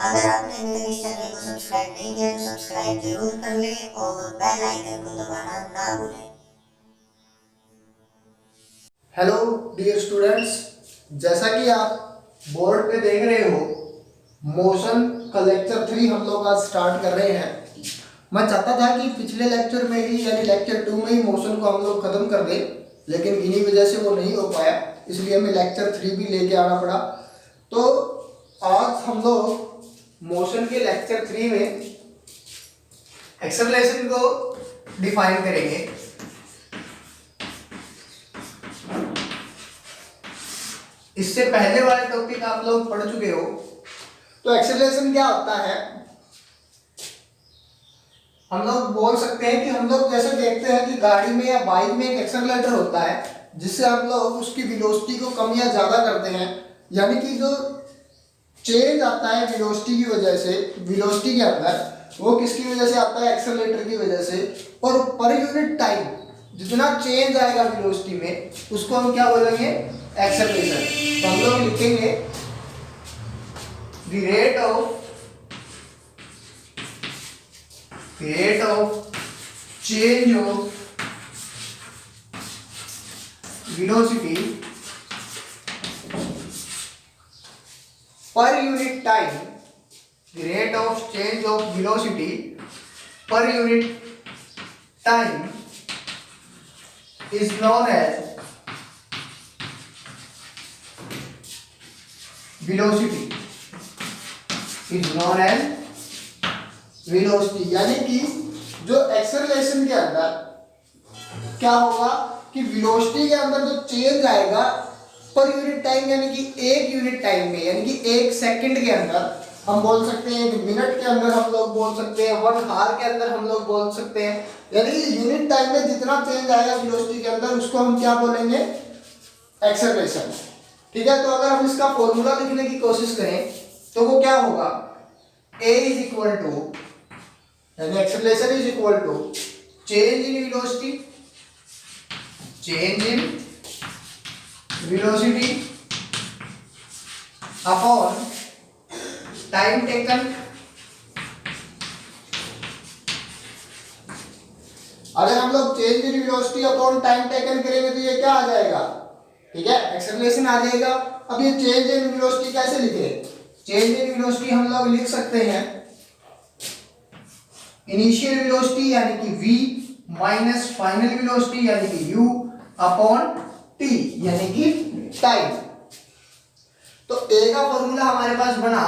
अगर आपने अभी तक इस चैनल को सब्सक्राइब नहीं किया तो सब्सक्राइब जरूर कर लें और बेल आइकन को दबाना ना भूलें। हेलो डियर स्टूडेंट्स, जैसा कि आप बोर्ड पे देख रहे हो, मोशन का लेक्चर 3 हम लोग आज स्टार्ट कर रहे हैं। मैं चाहता था कि पिछले लेक्चर में ही यानी लेक्चर 2 में ही मोशन को हम लोग खत्म कर दें, लेकिन किन्हीं वजह से वो नहीं हो पाया, इसलिए हमें लेक्चर 3 भी लेके आना पड़ा। तो आज हम लोग मोशन के लेक्चर 3 में एक्सेलरेशन को डिफाइन करेंगे। इससे पहले वाले टॉपिक आप लोग पढ़ चुके हो। तो एक्सेलरेशन क्या होता है, हम लोग बोल सकते हैं कि हम लोग जैसे देखते हैं कि गाड़ी में या बाइक में एक एक्सेलरेटर होता है जिससे हम लोग उसकी वेलोसिटी को कम या ज़्यादा करते हैं, यानी कि जो चेंज आता है वेलोसिटी की वजह से, वेलोसिटी के अंदर वो किसकी वजह से आता है, एक्सेलरेटर की वजह से। और पर यूनिट टाइम जितना चेंज आएगा वेलोसिटी में उसको हम क्या बोलेंगे, एक्सेलरेशन। तो हम लोग लिखेंगे the rate of change of velocity per unit time, the rate of change of velocity per unit time is known as velocity, यानी कि जो एक्सेलरेशन के अंदर क्या होगा कि वेलोसिटी के अंदर जो चेंज आएगा पर यूनिट टाइम, यानी कि एक यूनिट टाइम में, यानी कि एक सेकंड के अंदर हम बोल सकते हैं, एक मिनट के अंदर हम लोग बोल सकते हैं, 1 आवर के अंदर हम लोग बोल सकते हैं, यानी कि यूनिट टाइम में जितना चेंज आएगा वेलोसिटी के अंदर उसको हम क्या बोलेंगे, एक्सेलरेशन। ठीक है, तो अगर हम इसका फॉर्मूला लिखने की कोशिश करें तो वो क्या होगा, a इज इक्वल टू, यानी acceleration is equal to change in velocity, velocity upon time taken। अगर हम लोग change in velocity upon time taken करेंगे तो ये क्या आ जाएगा, ठीक है, एक्सेलरेशन आ जाएगा। अब ये चेंज इन वेलोसिटी कैसे लिखे, चेंज इन वेलोसिटी हम लोग लिख सकते हैं इनिशियल वेलोसिटी यानी कि v माइनस फाइनल वेलोसिटी यानी कि u अपॉन t यानी कि टाइम। तो a का फॉर्मूला हमारे पास बना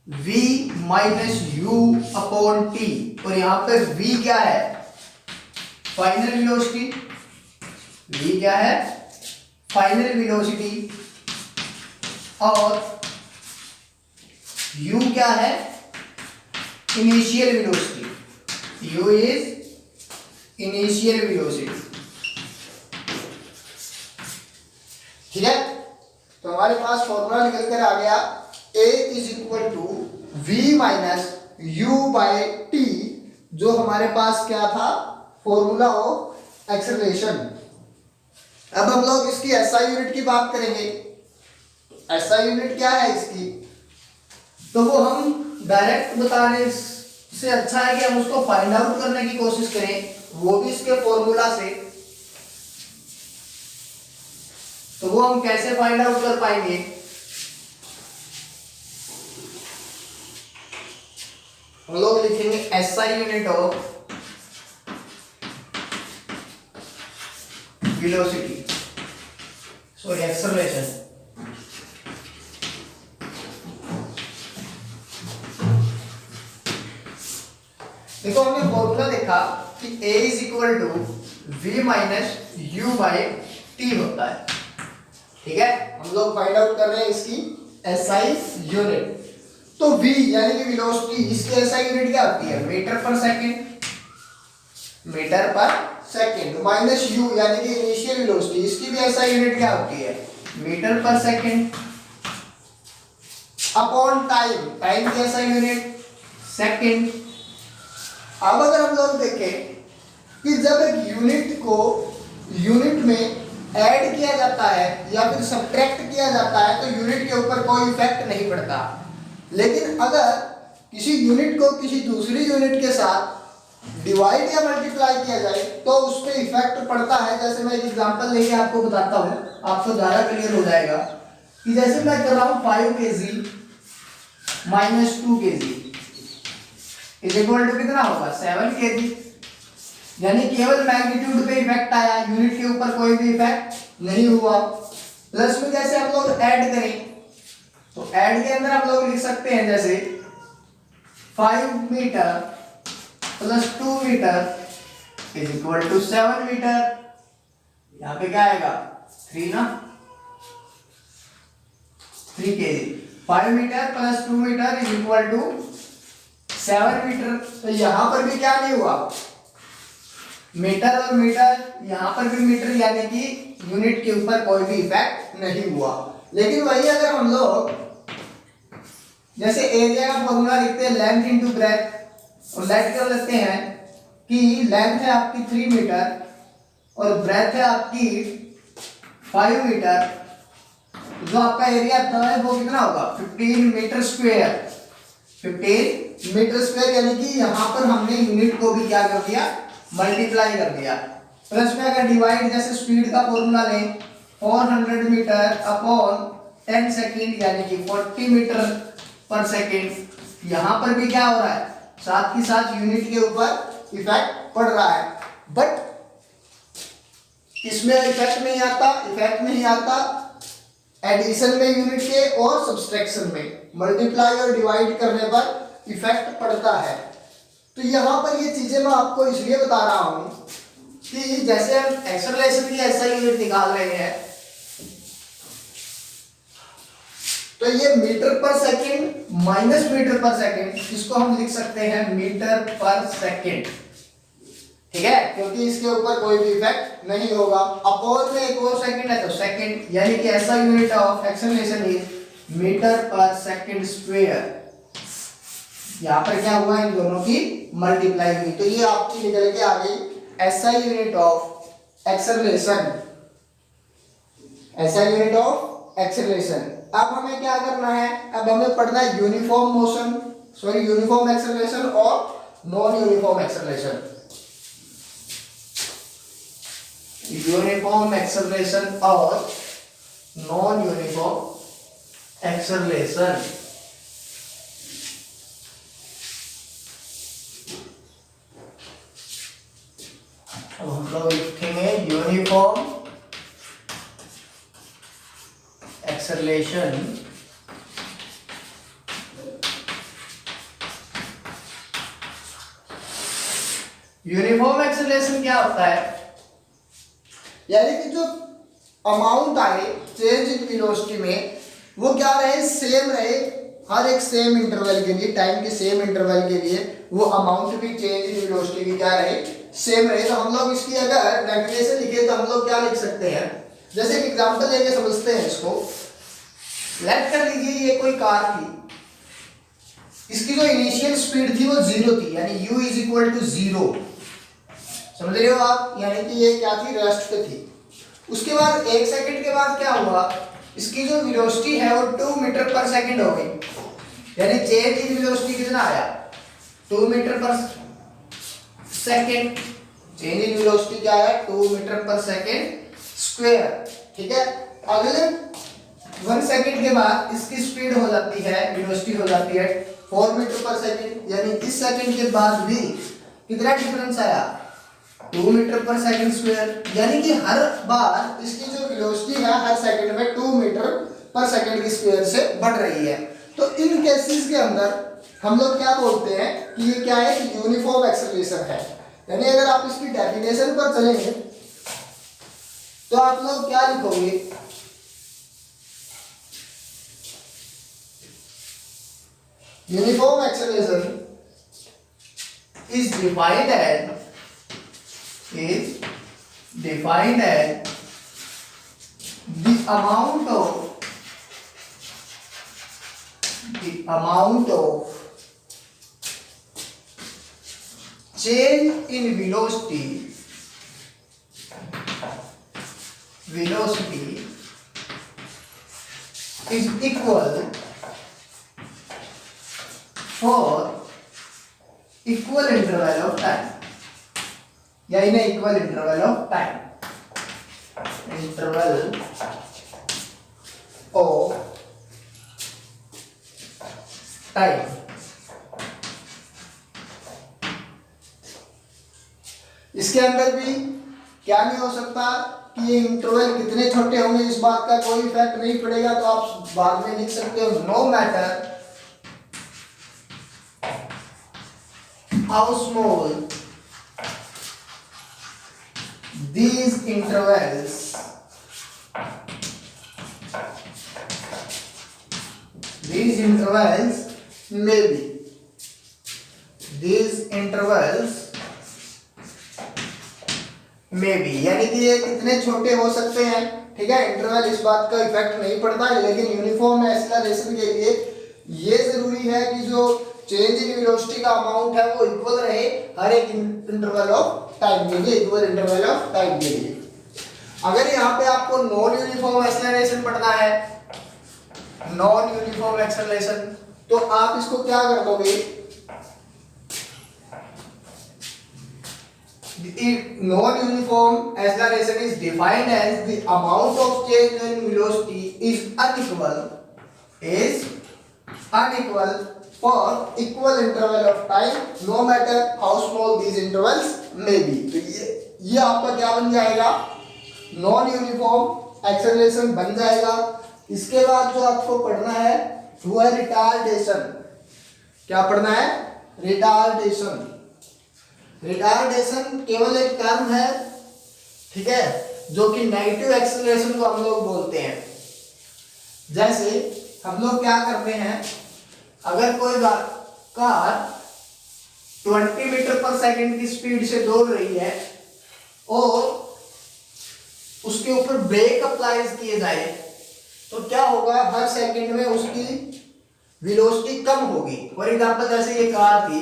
v minus you upon T, और यहां पर v क्या है, फाइनल वेलोसिटी, v क्या है, फाइनल वेलोसिटी, और u क्या है, initial velocity, u is initial velocity. ठीक है, तो हमारे पास फॉर्मूला निकल कर आ गया a is equal to v minus u by t, जो हमारे पास क्या था, फॉर्मूला ऑफ एक्सेलरेशन। अब हम लोग इसकी एसआई यूनिट की बात करेंगे। एसआई यूनिट क्या है इसकी, तो वो हम डायरेक्ट बताने से अच्छा है कि हम उसको फाइंड आउट करने की कोशिश करें, वो भी इसके फॉर्मूला से। तो वो हम कैसे फाइंड आउट कर पाएंगे, हम लोग लिखेंगे SI unit of velocity, sorry acceleration. देखो हमने फॉर्मूला देखा कि a is equal to v minus u by t होता है। ठीक है, हम लोग फाइंड आउट कर रहे हैं इसकी एसआई यूनिट। तो v यानी कि वेलोसिटी, इसकी एसआई यूनिट क्या होती है, metre per second, minus u यानी कि इनिशियल वेलोसिटी, इसकी भी एसआई यूनिट क्या होती है, metre per second, upon time, time की एसआई यूनिट सेकंड। अब अगर हम लोग देखें कि जब एक यूनिट को यूनिट में ऐड किया जाता है या फिर सब्ट्रैक्ट किया जाता है तो यूनिट के ऊपर कोई इफेक्ट नहीं पड़ता। लेकिन अगर किसी यूनिट को किसी दूसरी यूनिट के साथ डिवाइड या मल्टीप्लाई किया जाए तो उस पर इफेक्ट पड़ता है। जैसे मैं एक एग्जांपल लेके आपको बताता हूँ, आपको ज़्यादा क्लियर हो जाएगा कि जैसे मैं कर रहा हूँ 5 kg minus 2 kg is equal to कितना होगा 7 kg, यानी केवल मैग्नीट्यूड पे इफेक्ट आया, यूनिट के ऊपर कोई भी इफेक्ट नहीं हुआ। प्लस में जैसे हम लोग ऐड करें तो ऐड के अंदर हम लोग लिख सकते हैं जैसे 5 metre plus 2 metre is equal to 7 metre. यहां पे क्या आएगा 3 ना, 3 kg। 5 metre plus 2 metre is equal to 7 metre. तो यहां पर भी क्या नहीं हुआ, मीटर और मीटर, यहां पर भी मीटर, यानी कि यूनिट के ऊपर कोई भी इफेक्ट नहीं हुआ। लेकिन वही अगर हम लोग जैसे एरिया का फॉर्मूला लिखते हैं लेंथ इनटू ब्रेथ, और लेट कर लेते हैं कि लेंथ है आपकी 3 मीटर और ब्रेथ है आपकी 5 मीटर, जो आपका एरिया था है वो कितना होगा 15 मीटर स्क्वायर, 15 मीटर स्क्वायर, यानी कि यहां पर हमने यूनिट को भी क्या कर दिया, मल्टीप्लाई कर दिया। प्लस में अगर डिवाइड, जैसे स्पीड का फॉर्मूला लें 400 मीटर अपॉन 10 सेकेंड, यानी कि 40 मीटर पर सेकेंड। यहां पर भी क्या हो रहा है, साथ ही साथ यूनिट के ऊपर इफेक्ट पड़ रहा है, बट इसमें इफेक्ट नहीं आता एडिशन में यूनिट के और सब्सट्रैक्शन में, मल्टीप्लाई और डिवाइड करने पर इफेक्ट पड़ता है। तो यहां पर ये चीजें मैं आपको इसलिए बता रहा हूं कि जैसे हम एक्सेलरेशन की ऐसा यूनिट निकाल रहे हैं, तो ये metre per second minus metre per second, इसको हम लिख सकते हैं मीटर पर सेकंड, ठीक है, क्योंकि इसके ऊपर कोई भी इफेक्ट नहीं होगा। अपॉन में एक और सेकंड है तो सेकंड, यानी कि ऐसा unit of acceleration is metre per second square. यहां पर क्या हुआ, इन दोनों की मल्टीप्लाई हुई, तो ये आपकी निकल के आ गई ऐसा यूनिट ऑफ एक्सेलरेशन, ऐसा यूनिट ऑफ एक्सेलरेशन। अब हमें क्या करना है, अब हमें पढ़ना है uniform motion, sorry uniform acceleration और non uniform acceleration. Uniform acceleration और नॉन यूनिफॉर्म एक्सेलरेशन। अब हम लोग लिखेंगे यूनिफॉर्म एक्सेलरेशन यूनिफॉर्म एक्सेलरेशन क्या होता है, यानी कि जो अमाउंट आए चेंज इन वेलोसिटी में वो क्या रहे, सेम रहे, हर एक सेम इंटरवल के लिए, टाइम के सेम इंटरवल के लिए वो अमाउंट भी चेंज इन वेलोसिटी की क्या रहे, सेम रहे। तो हम लोग इसकी अगर डेफिनेशन लिखे तो हम लोग क्या लिख सकते हैं, जैसे एक एग्जांपल लेके समझते हैं इसको। लेट कर लीजिए ये कोई कार थी, इसकी जो इनिशियल स्पीड थी वो 0 थी, यानी u इज इक्वल टू 0, समझ रहे हो आप, यानी कि ये क्या थी, रेस्ट पे थी। उसके बाद 1 सेकंड के बाद क्या हुआ, इसकी जो वेलोसिटी है वो 2 मीटर पर सेकंड हो गई, यानी चेंज इन वेलोसिटी कितना आया 2 metre per second, change in velocity क्या आया 2 मीटर पर सेकंड स्क्वायर, ठीक है। अगले 1 सेकंड के बाद इसकी स्पीड हो जाती है, वेलोसिटी हो जाती है 4 मीटर पर सेकंड, यानी इस सेकंड के बाद भी कितना डिफरेंस आया 2 मीटर पर सेकंड स्क्वायर, यानी कि हर बार इसकी जो वेलोसिटी है हर सेकंड में 2 मीटर पर सेकंड की स्क्वायर से बढ़ रही है। तो इन केसेस के अंदर हम लोग क्या बोलते हैं कि ये क्या है, कि यूनिफॉर्म एक्सेलरेशन है। यानी अगर आप इसकी डेफिनेशन पर चलेंगे तो आप लोग क्या लिखोगे, uniform acceleration is defined as the amount of change in velocity is equal for equal interval of time या in equal interval of time, interval of time. इसके अंदर भी क्या नहीं हो सकता कि ये इंटरवल कितने छोटे होंगे इस बात का कोई इफेक्ट नहीं पड़ेगा, तो आप बाद में लिख सकते हो no matter how small these intervals may be, these intervals may be यानी कि ये कितने छोटे हो सकते हैं, ठीक है। इंटरवल इस बात का इफेक्ट नहीं पड़ता है, लेकिन यूनिफॉर्म एक्सेलरेशन के लिए ये जरूरी है कि जो चेंज इन वेलोसिटी का अमाउंट है वो इक्वल रहे हर एक इंटरवल ऑफ टाइम के लिए, इक्वल इंटरवल ऑफ टाइम के लिए। अगर यहाँ पे आपको नॉन यूनिफॉर्म एक्सेलरेशन पढ़ना है, नॉन यूनिफॉर्म एक्सेलरेशन, तो आप इसको क्या कर दोगे, non-uniform acceleration is defined as the amount of change in velocity is unequal for equal interval of time, no matter how small these intervals may be। तो ये आपका क्या बन जाएगा, नॉन यूनिफॉर्म एक्सेलरेशन बन जाएगा। इसके बाद जो आपको पढ़ना है वो है रिटार्डेशन। क्या पढ़ना है, रिटार्डेशन। रिटार्डेशन केवल एक टर्म है, ठीक है, जो कि नेगेटिव एक्सेलरेशन को हम लोग बोलते हैं। जैसे हम लोग क्या करते हैं, अगर कोई कार 20 मीटर पर सेकंड की स्पीड से दौड़ रही है और उसके ऊपर ब्रेक अप्लाई किए जाए तो क्या होगा, हर सेकंड में उसकी वेलोसिटी कम होगी। फॉर एग्जांपल जैसे ये कार थी,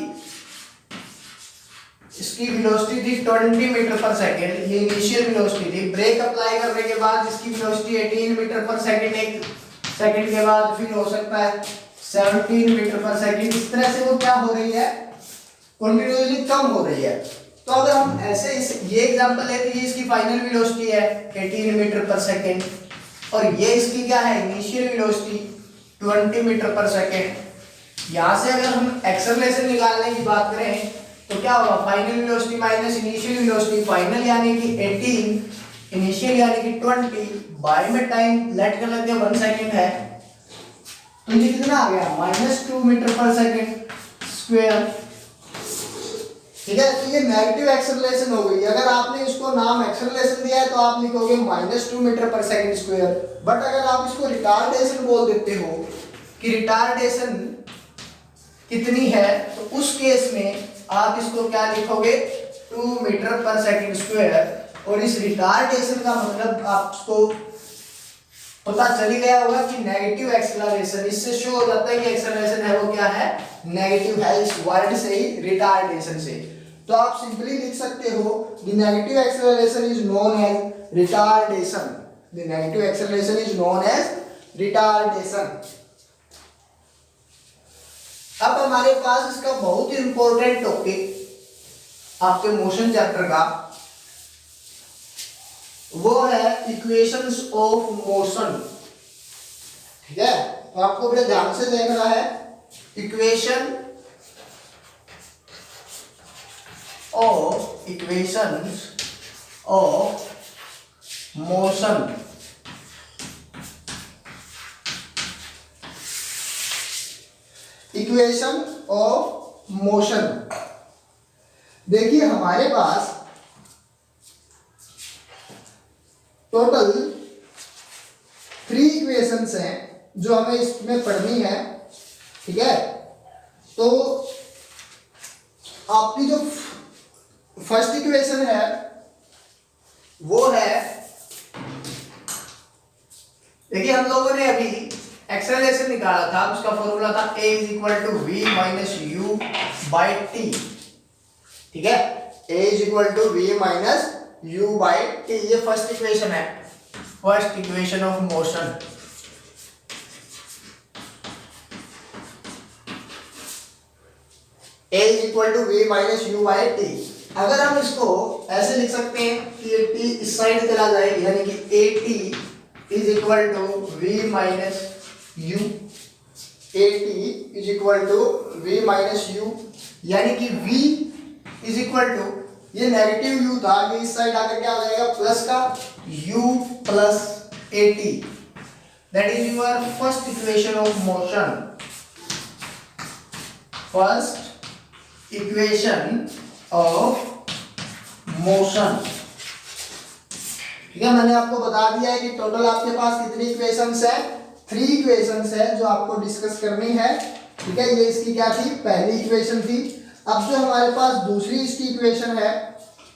इसकी वेलोसिटी थी 20 मीटर पर सेकंड, ये इनिशियल वेलोसिटी थी। ब्रेक अप्लाई करने के बाद इसकी वेलोसिटी 18 मीटर पर सेकंड, एक सेकंड के बाद फिर हो सकता है 17 मीटर पर सेकंड। इस तरह से वो क्या हो रही है, कंटिन्यूअसली कम हो रही है। तो अगर हम ऐसे ये एग्जांपल लेते हैं, इसकी फाइनल वेलोसिटी है 18 मीटर पर सेकंड और ये इसकी क्या है, initial velocity 20 metre per second. यहां से अगर हम एक्सेलरेशन निकालने की बात करें तो क्या होगा, final velocity minus initial velocity, final यानी कि 18, इनिशियल यानी कि 20, बाय में टाइम लेट कर लेते हैं 1 सेकंड है, तो ये कितना आ गया, -2 मीटर पर सेकंड स्क्वायर, ठीक है। तो ये नेगेटिव एक्सेलरेशन हो गई। अगर आपने इसको नाम एक्सेलरेशन दिया है तो आप लिखोगे -2 metre per second square. But अगर आप इसको रिटार्डेशन बोल देते हो कि रिटार्डेशन कितनी है, तो उस केस में आप इसको क्या लिखोगे, 2 मीटर पर सेकंड स्क्वायर। और इस रिटार्डेशन का मतलब आपको पता चल ही गया होगा कि नेगेटिव एक्सेलरेशन, इससे शो हो जाता है कि एक्सेलरेशन है वो क्या है, नेगेटिव है, इस वर्ड से ही, रिटार्डेशन से। तो आप सिंपली लिख सकते हो the negative acceleration is known as retardation, the negative acceleration is known as retardation. अब हमारे पास इसका बहुत ही इंपॉर्टेंट टॉपिक आपके मोशन चैप्टर का, वो है इक्वेशंस ऑफ मोशन, ठीक है। तो आपको बड़े ध्यान से देखना है, equations of motion. Equation of motion, देखिए हमारे पास टोटल 3 इक्वेशंस हैं जो हमें इसमें पढ़नी है, ठीक है। तो आपकी जो फर्स्ट इक्वेशन है वो है, देखिए हम लोगों ने अभी एक्सेलरेशन निकाला था, उसका फॉर्मूला था a = v - u / t, ठीक है। a = v - u / t, ये फर्स्ट इक्वेशन है, first equation of motion. a is equal to v minus u by t. अगर हम इसको ऐसे लिख सकते हैं कि ये t इस साइड चला जाए, यानी कि a t is equal to v minus u, a t is equal to v minus u, यानी कि v इज इक्वल टू, ये नेगेटिव u था, ये इस साइड आकर क्या हो जाएगा प्लस का u plus a T. That is your first equation of motion, first equation of motion. ठीक है, मैंने आपको बता दिया है कि टोटल आपके पास कितनी इक्वेशंस है, 3 इक्वेशंस है जो आपको डिस्कस करनी है। ठीक है, ये इसकी क्या थी, पहली इक्वेशन थी। अब जो हमारे पास दूसरी इसकी इक्वेशन है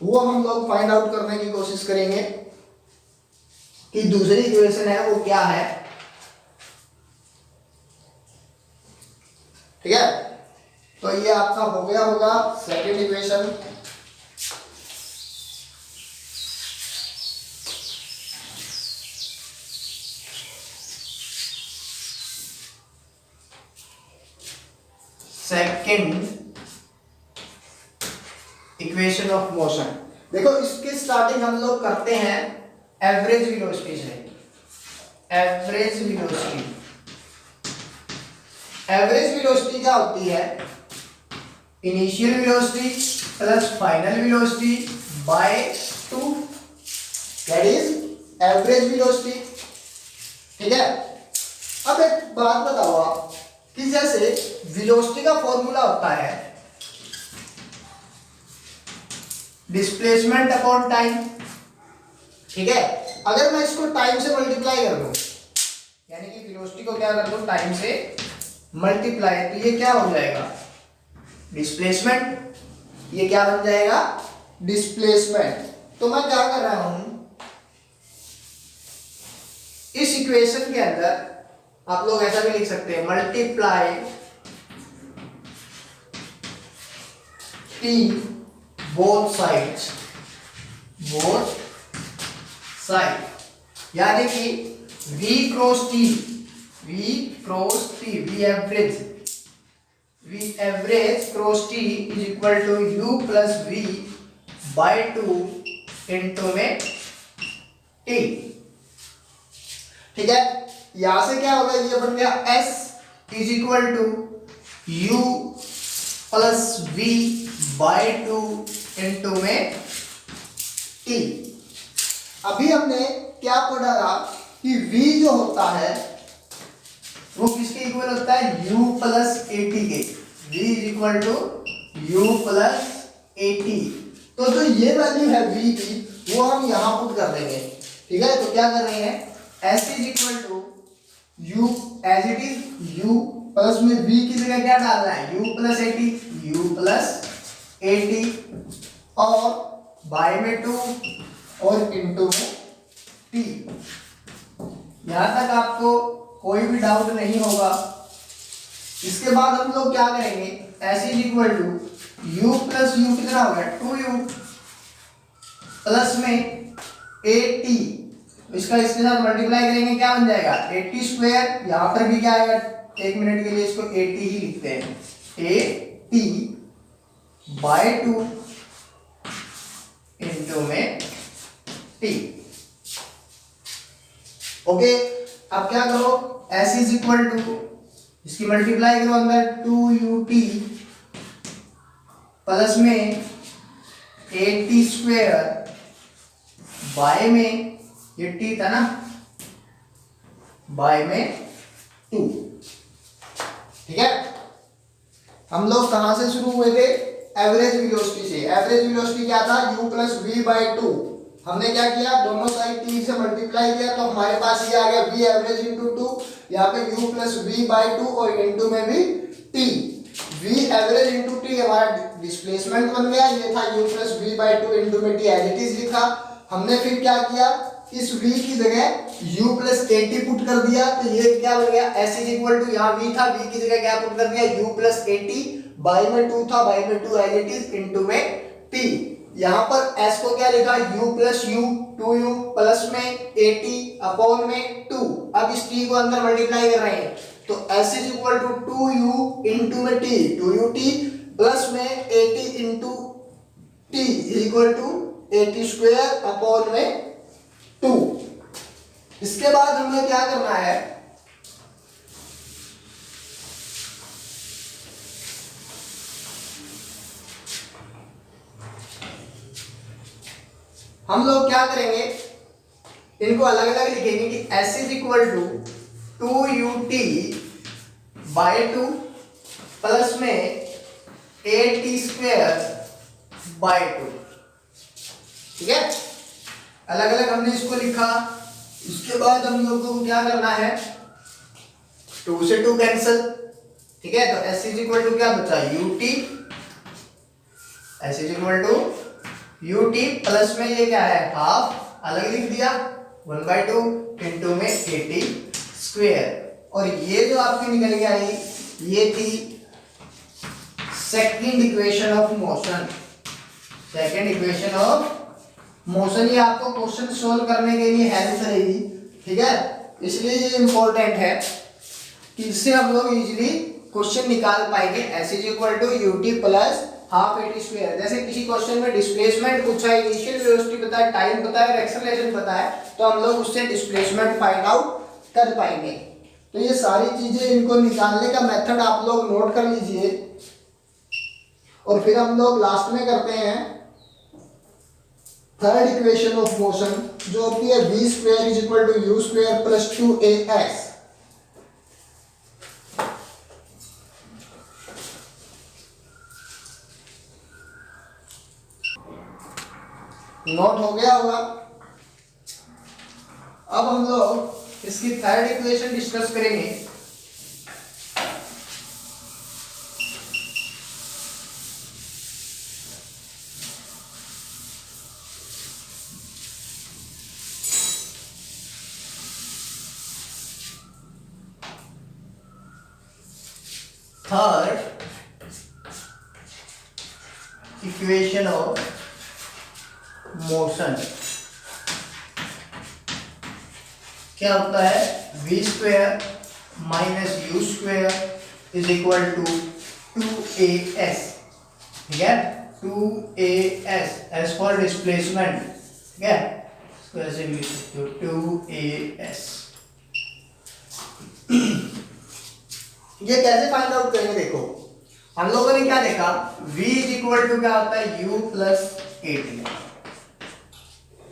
वो हम लोग फाइंड आउट करने की कोशिश करेंगे कि दूसरी इक्वेशन है वो क्या है। ठीक है, तो ये आपका हो गया होगा second equation. Second equation of motion. देखो इसके स्टार्टिंग हम लोग करते हैं एवरेज वेलोसिटी से। एवरेज वेलोसिटी, एवरेज वेलोसिटी क्या होती है, initial velocity plus final velocity bye 2, that is average velocity. ठीक है, अब एक बात बताओ आप कि जैसे वेलोसिटी का फॉर्मूला होता है डिस्प्लेसमेंट अपॉन टाइम। ठीक है, अगर मैं इसको टाइम से मल्टीप्लाई कर दूं, यानी कि वेलोसिटी को क्या कर दूं टाइम से मल्टीप्लाई, तो ये क्या हो जाएगा डिस्प्लेसमेंट, ये क्या बन जाएगा डिस्प्लेसमेंट। तो मैं क्या कर रहा हूं, इस इक्वेशन के अंदर आप लोग ऐसा भी लिख सकते हैं multiply t both sides, both side, यानी कि v cross t, v cross t, v average cross t is equal to u plus v by 2 into में t। ठीक है, यहां से क्या होगा, ये बन गया s is equal to u plus v by 2 into में t। अभी हमने क्या पढ़ा था कि v जो होता है वो किसके इक्वल होता है, u प्लस ए टी के, v is equal to u plus a t. तो जो ये वैल्यू है v की वो हम यहां पुट कर देंगे। ठीक है, तो क्या कर रहे हैं, s is equal to u as it is u plus में v की जगह क्या डालना है, u plus a t, u plus a t और बाय में 2 और इंटू में t। यहां तक आपको कोई भी डाउट नहीं होगा। इसके बाद हम लोग क्या करेंगे, s is equal to u plus u कितना होगा 2u प्लस में 80, इसका इसके साथ मल्टीप्लाई करेंगे क्या बन जाएगा 80 स्क्वायर। यहां पर भी क्या आएगा, एक मिनट के लिए इसको 80 ही लिखते हैं, 80 बाय 2 इंटू में t। ओके, अब क्या करो, s इज इक्वल टू, इसकी मल्टीप्लाई करो अंदर 2ut प्लस में 80 स्क्वायर बाय में, ये t था ना, बाय में 2। ठीक है, हम लोग कहां से शुरू हुए थे, एवरेज वेलोसिटी से। एवरेज वेलोसिटी क्या था, u प्लस वी बाई 2। हमने क्या किया, दोनों साइड t से मल्टीप्लाई किया तो हमारे पास ये आ गया v एवरेज इंटू 2, यहाँ पे u प्लस वी बाई 2 और इंटू में भी t। v average into t हमारा डिस्प्लेसमेंट बन गया, ये था u प्लस वी बाई 2 इंटू में t एज इट इज लिखा। हमने फिर क्या किया, इस v की जगह u प्लस 80 पुट कर दिया, तो ये क्या बन गया, s इज इक्वल टू, यहाँ v था, v की जगह क्या पुट कर दिया u प्लस 80, बाई में 2 था, बाई में 2 एज इट इज इंटू में t। यहाँ पर s को क्या लिखा, u plus u 2u plus में 80 अपॉन में 2। अब इस t को अंदर मल्टीप्लाई कर रहे हैं तो s is equal to 2u into में t, 2ut प्लस में 80 into t equal to 80 square upon में 2। इसके बाद हमें क्या करना है, हम लोग क्या करेंगे, इनको अलग अलग लिखेंगे कि s is equal to 2ut by 2 plus में 8t स्क्वायर बाई 2। ठीक है, अलग अलग हमने इसको लिखा। इसके बाद हम लोग को क्या करना है, 2 से 2 कैंसिल। ठीक है, तो s इज इक्वल टू क्या बचा, ut, s is equal to ut plus में ये क्या है, हाफ अलग लिख दिया 1/2 इंटू में 80 स्क्वायर। और ये जो आपकी निकल के आई, ये थी second equation of motion. Second equation of motion, ये आपको क्वेश्चन सोल्व करने के लिए हेल्प करेगी। ठीक है, इसलिए ये इंपॉर्टेंट है कि इससे हम लोग इजीली क्वेश्चन निकाल पाएंगे। s is equal to ut plus half 80 square. जैसे किसी क्वेश्चन में डिस्प्लेसमेंट पूछा है, इनिशियल वेलोसिटी पता है, टाइम पता है और एक्सेलरेशन पता है, तो हम लोग उससे डिस्प्लेसमेंट फाइंड आउट कर पाएंगे। तो ये सारी चीजें, इनको निकालने का मेथड आप लोग नोट कर लीजिए। और फिर हम लोग लास्ट में करते हैं थर्ड इक्वेशन ऑफ मोशन, जो होती है v square is equal to u square plus 2as। Note हो गया होगा। अब हम लोग इसकी थर्ड इक्वेशन डिस्कस करेंगे। थर्ड इक्वेशन ऑफ मोशन क्या होता है, v square minus u square is equal to 2as। ठीक है, 2as एज फॉर डिस्प्लेसमेंट। ठीक है, इसको ऐसे लिख सकते हो 2as। ये कैसे फाइंड आउट करेंगे, देखो हम लोगों ने क्या देखा, v इज इक्वल टू क्या होता है, u प्लस 80।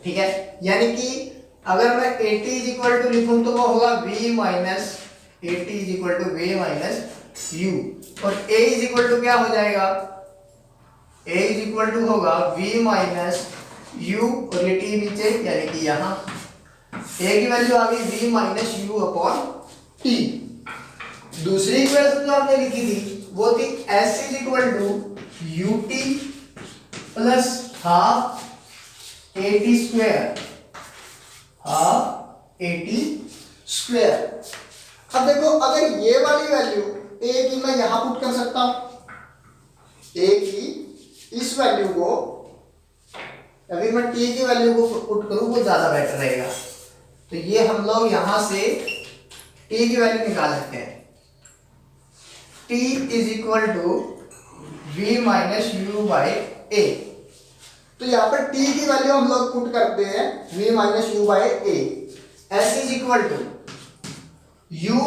ठीक है, यानी कि अगर मैं 80 इज इक्वल टू लिखूं तो वो होगा v minus 80 is equal to v minus u। और a इज इक्वल टू क्या हो जाएगा, a इज इक्वल टू होगा v माइनस u और ये t नीचे, यानी कि यहाँ a की वैल्यू आ गई v minus u upon t। दूसरी इक्वेशन जो हमने लिखी थी वो थी s is equal to ut plus half 80 square, half 80 square. अब देखो, अगर ये वाली वैल्यू a की मैं यहां पुट कर सकता हूं, a की इस वैल्यू को, अभी मैं t की वैल्यू को पुट करूं वो ज्यादा बेटर रहेगा। तो ये हम लोग यहां से t की वैल्यू निकाल सकते हैं। t is equal to v minus u by a. तो यहाँ पर t की वैल्यू हम लोग पुट करते हैं v minus u by a. s is equal to u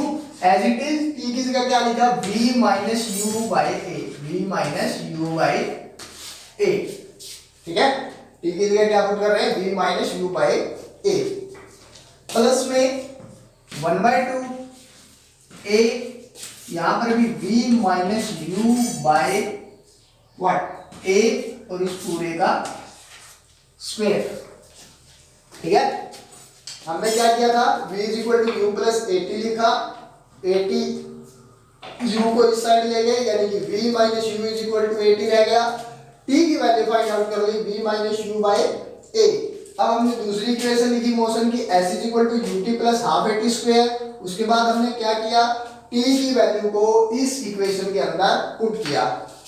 as it is, t की जगह क्या लिखा, v minus u by a, v minus u by a. ठीक है, t की जगह क्या पुट कर रहे हैं, v minus u by A plus में 1/2 a, यहां पर भी v minus u by what, a, और इस पूरे का स्क्वायर। ठीक है, हमने क्या किया था, v is equal to u plus 80 लिखा, 80 u को इस साइड ले गए, यानी कि v minus u is equal to 80 रह गया। t की वैल्यू फाइंड आउट कर ली v minus u by a। अब हमने दूसरी इक्वेशन लिखी मोशन की, s is equal to ut plus half 80 square. उसके बाद हमने क्या किया, t की वैल्यू को इस इक्वेशन के अंदर पुट किया।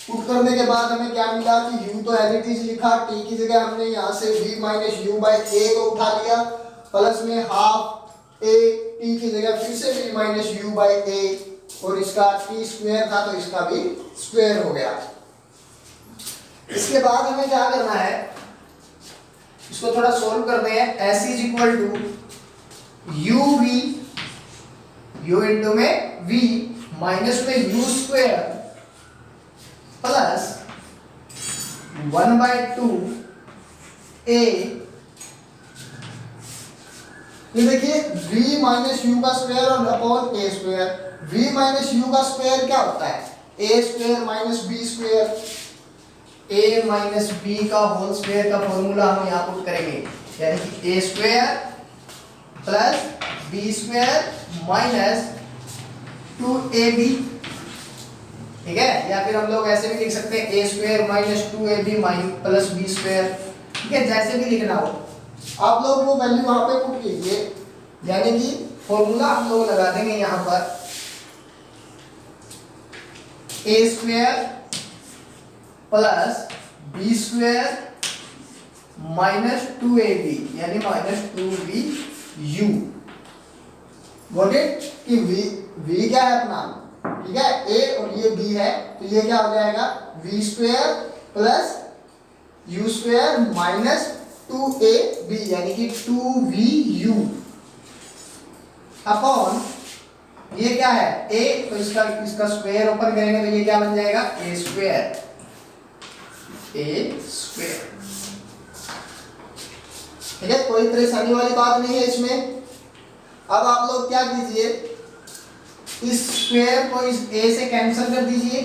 पुट करने के बाद हमें क्या मिला कि u तो एज इट इज लिखा, t की जगह हमने यहाँ से v माइनस यू बाई ए को उठा लिया, प्लस में हाफ a, t की जगह फिर से v माइनस यू बाई ए, और इसका t स्क्वायर था तो इसका भी स्क्वायर हो गया। इसके बाद हमें क्या करना है, इसको थोड़ा सोल्व करते हैं। S is equal to u v, u into में v माइनस में यू स्क्वेयर प्लस 1/2 a, ये देखिए v माइनस यू का स्क्वायर और upon a square. v minus u का स्क्वायर क्या होता है, a square minus b square. a minus b का होल स्क्वायर का फॉर्मूला हम यहाँ पुट करेंगे, यानी कि a square plus b square minus 2ab, ठीक है। या फिर हम लोग ऐसे भी लिख सकते हैं a square minus 2ab plus b square, ठीक है, जैसे भी लिखना हो आप लोग वो वैल्यू वहां पे पुट कीजिए, यानी कि फॉर्मूला हम लोग लगा देंगे यहां पर a square plus b square minus 2ab यानी माइनस 2bu। गॉट इट, कि v क्या है अपना, ठीक है, a और ये b है, तो ये क्या हो जाएगा v square plus u square minus 2ab यानी कि 2vu अपॉन ये क्या है a, तो इसका स्क्वायर ओपन करेंगे तो ये क्या बन जाएगा a स्क्वायर, ठीक है। कोई परेशानी वाली बात नहीं है इसमें। अब आप लोग क्या कीजिए, इस स्क्वायर को इस a से कैंसिल कर दीजिए,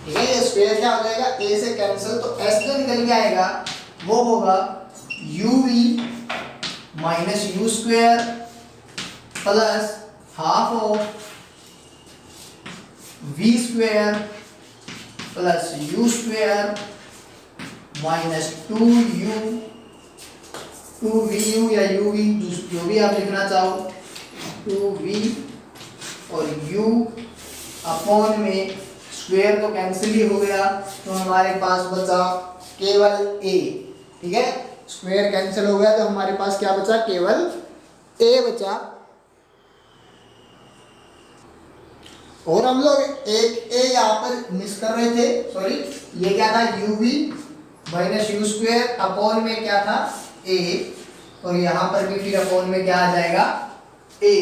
ठीक है। ये स्क्वायर क्या हो जाएगा a से कैंसिल, तो s जो निकल के आएगा वो होगा uv minus u square plus half of v square plus u square minus 2vu या uv, जो भी आप लिखना चाहो, 2v और u अपॉन में स्क्वायर तो कैंसिल ही हो गया, तो हमारे पास बचा केवल a, ठीक है। स्क्वायर कैंसिल हो गया तो हमारे पास क्या बचा, केवल a बचा। और हम लोग एक a यहाँ पर मिस कर रहे थे, सॉरी, ये क्या था uv minus u square upon में क्या था a, और यहाँ पर भी फिर अपॉन में क्या आ जाएगा a,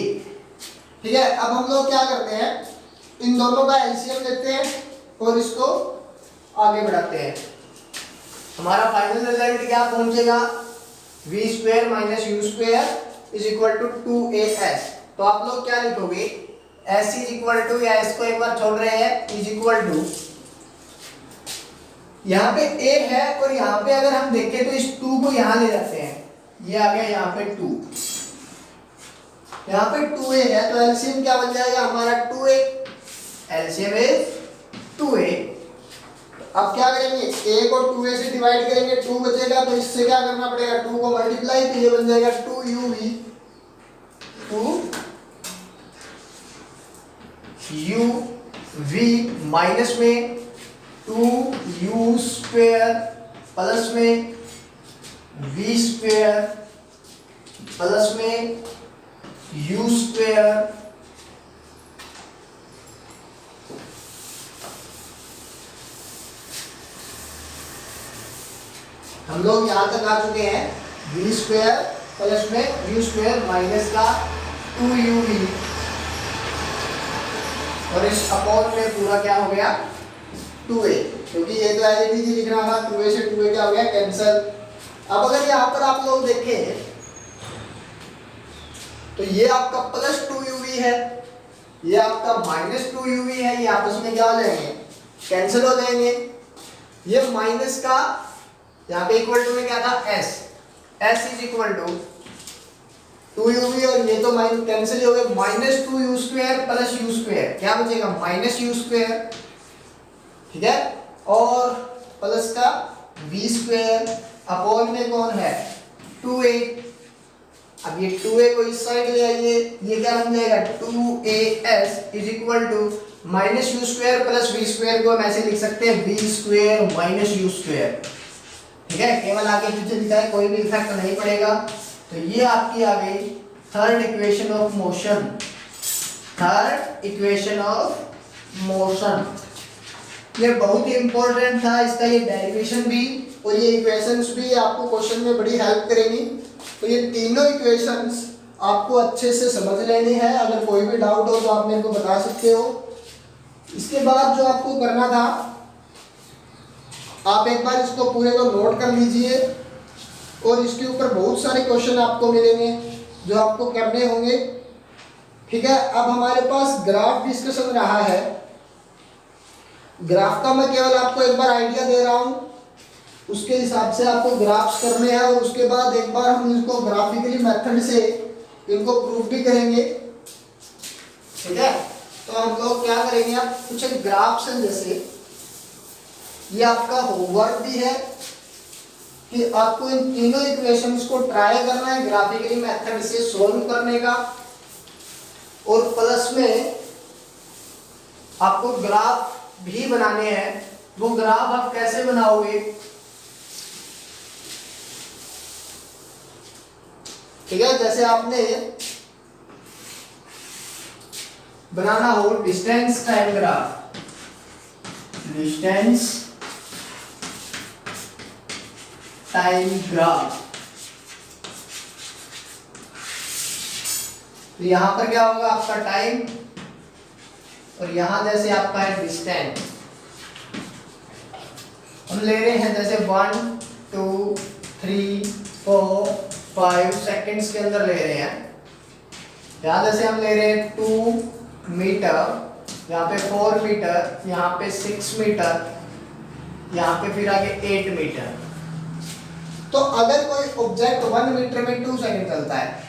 ठीक है। अब हम लोग क्या करते हैं, इन दोनों का एलसीएम लेते हैं और इसको आगे बढ़ाते हैं। हमारा फाइनल रिजल्ट क्या पहुंचेगा, v square minus u square is equal to 2as। तो आप लोग क्या लिखोगे, s इज इक्वल टू, या इसको एक बार छोड़ रहे हैं, इज इक्वल टू, यहाँ पे a है और यहाँ पे अगर हम देखें तो इस 2 को यहाँ ले जाते हैं, ये आ गया यहाँ पे 2, यहाँ पे 2a है, तो एलसीएम क्या बन जाएगा हमारा 2a, एलसीएम इज 2a। अब क्या करेंगे, a को 2a से डिवाइड करेंगे, 2 बचेगा, तो इससे क्या करना पड़ेगा, 2 को मल्टीप्लाई, तो ये बन जाएगा 2uv, 2uv माइनस में 2u स्क्वायर प्लस में v स्क्वायर प्लस में u स्क्वायर हम लोग यहाँ तक आ चुके हैं, v स्क्वायर प्लस में u स्क्वायर माइनस का 2uv, और इस अपॉन में पूरा क्या हो गया 2a, क्योंकि ये तो एज इट इज लिखना था, 2a से 2a क्या हो गया कैंसिल। अब अगर यहाँ पर आप लोग देखें तो ये आपका प्लस 2uv है, ये आपका माइनस 2uv है, ये आपस में क्या हो जाएंगे, कैंसिल हो जाएंगे। ये माइनस का यहाँ पे इक्वल टू में क्या था s is equal to 2uv, और ये तो माइनस कैंसिल हो गए, minus 2u square plus u square, क्या बचेगा माइनस u स्क्वायर, ठीक है, और प्लस का v स्क्वायर अपॉन में कौन है 2a। अब ये 2a को इस साइड ले आइए, ये क्या बन जाएगा 2as is equal to minus u square plus v square को हम ऐसे लिख सकते हैं v square minus u square, ठीक है। केवल आगे पीछे लिखा है, कोई भी इफेक्ट नहीं पड़ेगा। तो ये आपकी आ गई third equation of motion, third equation of motion. ये बहुत ही इंपॉर्टेंट था, इसका ये डेरिवेशन भी और ये इक्वेशंस भी आपको क्वेश्चन में बड़ी हेल्प करेंगी। तो ये तीनों इक्वेशंस आपको अच्छे से समझ लेनी है। अगर कोई भी डाउट हो तो आप मेरे को बता सकते हो। इसके बाद जो आपको करना था, आप एक बार इसको पूरे को नोट कर लीजिए और इसके ऊपर बहुत सारे क्वेश्चन आपको मिलेंगे जो आपको करने होंगे। ठीक है, अब हमारे पास ग्राफ डिस्कशन रहा है। ग्राफ का मैं केवल आपको एक बार आइडिया दे रहा हूं, उसके हिसाब से आपको ग्राफ्स करने हैं और उसके बाद एक बार हम इसको ग्राफिकली मेथड से इनको प्रूफ भी करेंगे। ठीक है, तो हम लोग क्या करेंगे, आप कुछ ग्राफ्स हैं, जैसे ये आपका होमवर्क भी है कि आपको इन तीनों इक्वेशंस को ट्राई करना है ग्राफिकली मेथड से सॉल्व करने का, और प्लस में आपको ग्राफ भी बनाने हैं। वो ग्राफ आप कैसे बनाओगे, ठीक है, जैसे आपने बनाना हो distance time graph, distance time graph, तो यहां पर क्या होगा, आपका टाइम और यहां जैसे आपका है डिस्टेंस। हम ले रहे हैं जैसे 1 2 3 4 5 सेकंड्स के अंदर ले रहे हैं। यहां जैसे हम ले रहे हैं 2 मीटर, यहाँ पे 4 मीटर, यहाँ पे 6 मीटर, यहाँ पे फिर आगे 8 मीटर। तो अगर कोई ऑब्जेक्ट 1 मीटर में 2 सेकंड चलता है,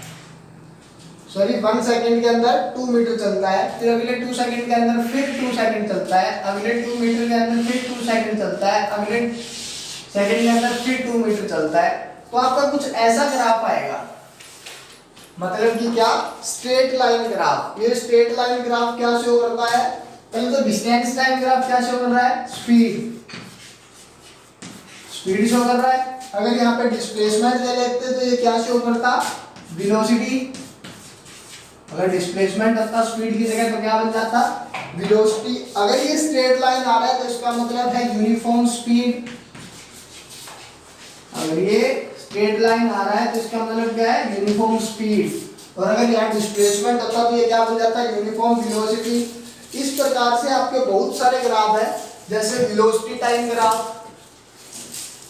सॉरी 1 सेकंड के अंदर 2 मीटर चलता है, फिर अगले 2 सेकंड के अंदर फिर 2 सेकंड चलता है, अगले 2 मीटर के अंदर फिर 2 सेकंड चलता है, अगले सेकंड के अंदर फिर 2 मीटर चलता है, तो आपका कुछ ऐसा ग्राफ आएगा। मतलब कि क्या, स्ट्रेट लाइन ग्राफ। ये स्ट्रेट लाइन ग्राफ क्या शो करता है, पहले तो डिस्टेंस टाइम ग्राफ क्या शो कर रहा है, स्पीड शो कर रहा है। अगर यहाँ पे डिस्प्लेसमेंट ले लेते तो ये क्या शो करता, वेलोसिटी। अगर डिस्प्लेसमेंट होता स्पीड की जगह तो क्या बन जाता, वेलोसिटी। अगर ये स्ट्रेट लाइन आ रहा है तो इसका मतलब है यूनिफॉर्म स्पीड। अगर ये स्ट्रेट लाइन आ रहा है तो इसका मतलब क्या है, यूनिफॉर्म स्पीड। और अगर यहाँ डिस्प्लेसमेंट होता तो ये क्या बन जाता है, यूनिफॉर्म वेलोसिटी। इस प्रकार से आपके बहुत सारे ग्राफ है, जैसे velocity time graph,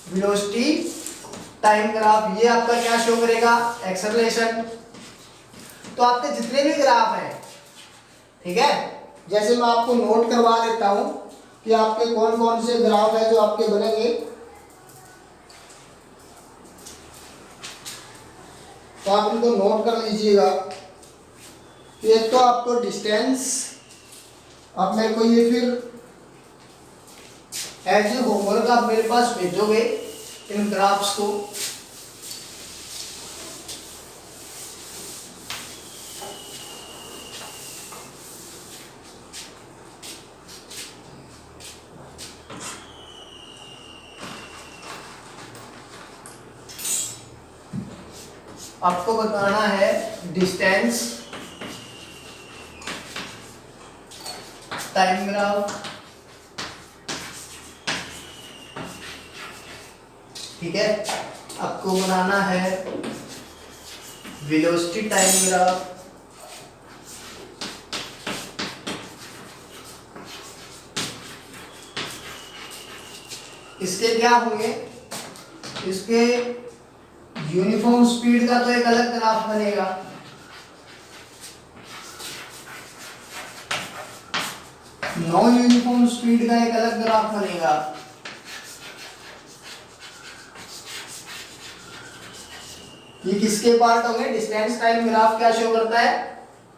velocity time graph, ये आपका क्या शो करेगा, एक्सेलरेशन। तो आपके जितने भी ग्राफ हैं, ठीक है, जैसे मैं आपको नोट करवा देता हूं कि आपके कौन कौन से ग्राफ है जो आपके बनेंगे। तो आप इनको नोट कर लीजिएगा। एक तो आपको डिस्टेंस, आप मेरे को ये फिर एज ए होमवर्क आप मेरे पास भेजोगे इन ग्राफ्स को। आपको बताना है डिस्टेंस टाइम ग्राफ, ठीक है। आपको बनाना है वेलोसिटी टाइम ग्राफ, इसके क्या होंगे, इसके यूनिफॉर्म स्पीड का तो एक अलग ग्राफ बनेगा, नॉन यूनिफॉर्म स्पीड का एक अलग ग्राफ बनेगा, ये किसके पार्ट होंगे, डिस्टेंस टाइम ग्राफ क्या शो करता है,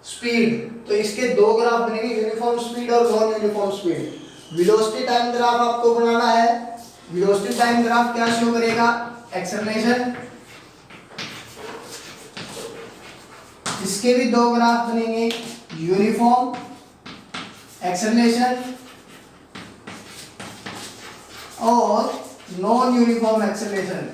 स्पीड। तो इसके दो ग्राफ बनेंगे, यूनिफॉर्म स्पीड और non uniform speed. Velocity time graph आपको बनाना है, वेलोसिटी टाइम ग्राफ क्या शो करेगा, एक्सेलरेशन। इसके भी दो ग्राफ बनेंगे, यूनिफॉर्म एक्सेलरेशन और नॉन यूनिफॉर्म एक्सेलरेशन।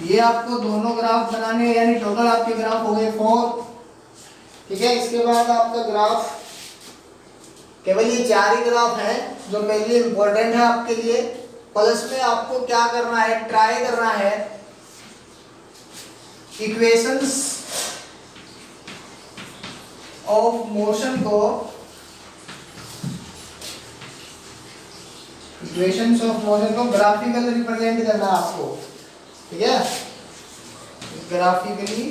ये आपको दोनों ग्राफ बनाने, यानी टोटल आपके ग्राफ हो गए 4। ठीक है। इसके बाद आपका ग्राफ, केवल ये 4 ही ग्राफ है जो मेनली इंपॉर्टेंट है आपके लिए। प्लस में आपको क्या करना है, ट्राई करना है इक्वेशंस ऑफ मोशन को, इक्वेशंस ऑफ मोशन को ग्राफिकल रिप्रेजेंट करना है आपको, ठीक है। Graphically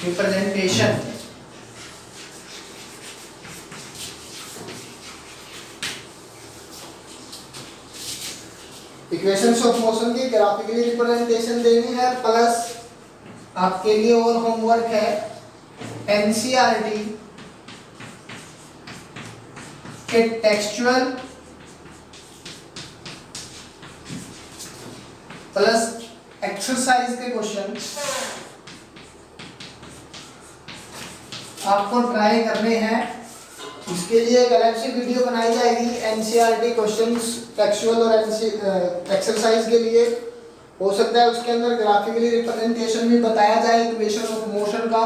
representation, equations of motion की ग्राफिकली रिप्रेजेंटेशन देनी है। प्लस आपके लिए और होमवर्क है एनसीईआरटी के टेक्सचुअल प्लस एक्सरसाइज के क्वेश्चन आपको ट्राई करने हैं। इसके लिए एक अलग से वीडियो बनाई जाएगी एनसीईआरटी क्वेश्चंस टेक्सचुअल और एक्सरसाइज के लिए। हो सकता है उसके अंदर ग्राफिकली रिप्रेजेंटेशन भी बताया जाए इक्वेशन ऑफ मोशन का,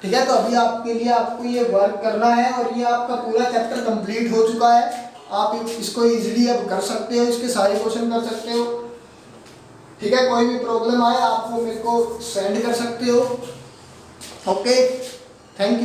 ठीक है। तो अभी आपके लिए आपको ये वर्क करना है और ये आपका पूरा चैप्टर कंप्लीट हो चुका है। आप इसको इजीली अब कर सकते हो, इसके सारे क्वेश्चन कर सकते हो, ठीक है। कोई भी प्रॉब्लम आए आप वो मेरे को सेंड कर सकते हो। Okay, thank you.